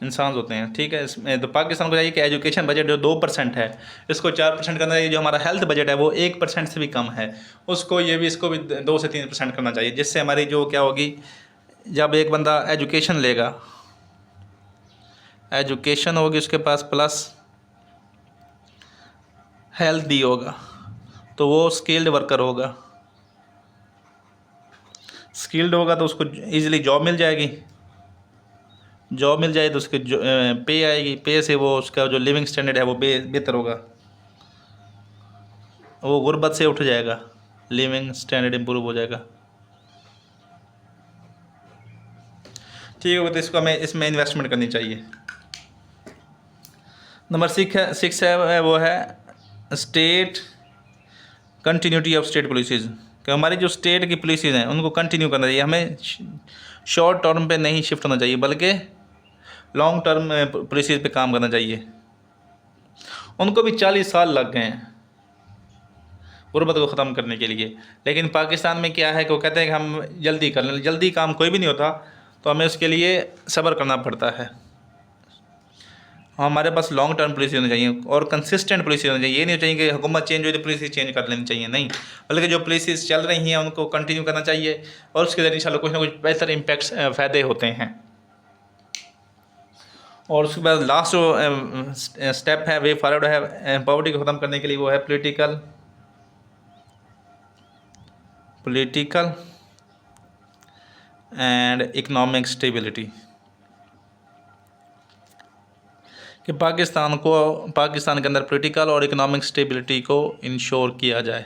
इंसान होते हैं, ठीक है। इसमें तो पाकिस्तान को चाहिए कि एजुकेशन बजट जो 2% है इसको 4% करना चाहिए, जो हमारा हेल्थ बजट है वो 1% से भी कम है उसको इसको भी 2 से 3% करना चाहिए, जिससे हमारी जो क्या होगी, जब एक बंदा एजुकेशन लेगा, एजुकेशन होगी उसके पास प्लस हेल्दी होगा तो वो स्किल्ड वर्कर होगा, स्किल्ड होगा तो उसको ईज़िली जॉब मिल जाएगी, जॉब मिल जाए तो उसके जो पे आएगी, पे से वो उसका जो लिविंग स्टैंडर्ड है वो बेहतर होगा, वो गुर्बत से उठ जाएगा, लिविंग स्टैंडर्ड इम्प्रूव हो जाएगा, ठीक है। तो इसको हमें इसमें इन्वेस्टमेंट करनी चाहिए। नंबर 6 है वो है state continuity of state policies, कि हमारी जो स्टेट की पॉलिसीज़ हैं उनको कंटिन्यू करना चाहिए, हमें शॉर्ट टर्म पे नहीं शिफ्ट होना चाहिए बल्कि लॉन्ग टर्म पॉलिसीज़ पे काम करना चाहिए। उनको भी 40 साल लग गए हैं गुर्बत को ख़त्म करने के लिए, लेकिन पाकिस्तान में क्या है कि वो कहते हैं कि हम जल्दी कर लें, जल्दी काम कोई भी नहीं होता, तो हमें उसके लिए सब्र करना पड़ता है। हमारे पास लॉन्ग टर्म पॉलिसी होनी चाहिए और कंसिस्टेंट पॉलिसी होनी चाहिए। ये नहीं चाहिए कि हुकूमत चेंज हुई तो पॉलिसी चेंज कर लेनी चाहिए, नहीं, बल्कि जो पॉलिसीज़ चल रही हैं उनको कंटिन्यू करना चाहिए और उसके ज़रिए इंशाल्लाह कुछ ना कुछ बेहतर इम्पैक्ट्स फ़ायदे होते हैं। और उसके बाद लास्ट जो स्टेप है वे फॉरवर्ड है पॉवर्टी को ख़त्म करने के लिए, वो है पॉलिटिकल एंड इकोनॉमिक स्टेबिलिटी, कि पाकिस्तान के अंदर पॉलिटिकल और इकोनॉमिक स्टेबिलिटी को इंश्योर किया जाए।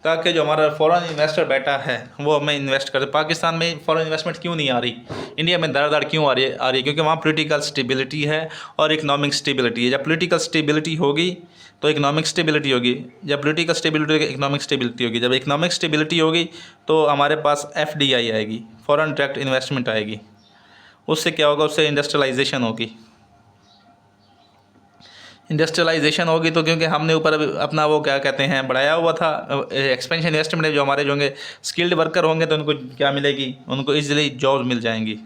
ताकि जो हमारा फॉरेन इन्वेस्टर बैठा है वो हमें इन्वेस्ट करे। पाकिस्तान में फॉरेन इन्वेस्टमेंट क्यों नहीं आ रही, इंडिया में दर क्यों आ रही है? क्योंकि वहाँ पॉलिटिकल स्टेबिलिटी है और इकोनॉमिक स्टेबिलिटी है। जब पॉलिटिकल स्टेबिलिटी होगी तो इकोनॉमिक स्टेबिलिटी होगी, जब पॉलिटिकल स्टेबिलिटी होगी इकोनॉमिक स्टेबिलिटी होगी, जब इकोनॉमिक स्टेबिलिटी होगी तो हमारे पास FDI आएगी, फॉरेन डायरेक्ट इन्वेस्टमेंट आएगी। उससे क्या होगा, उससे इंडस्ट्रियलाइजेशन होगी। इंडस्ट्रियलाइजेशन होगी तो क्योंकि हमने ऊपर अपना वो क्या कहते हैं बढ़ाया हुआ था एक्सपेंशन इन्वेस्टमेंट, जो हमारे जो होंगे स्किल्ड वर्कर होंगे तो उनको क्या मिलेगी, उनको ईजिली जॉब मिल जाएंगी।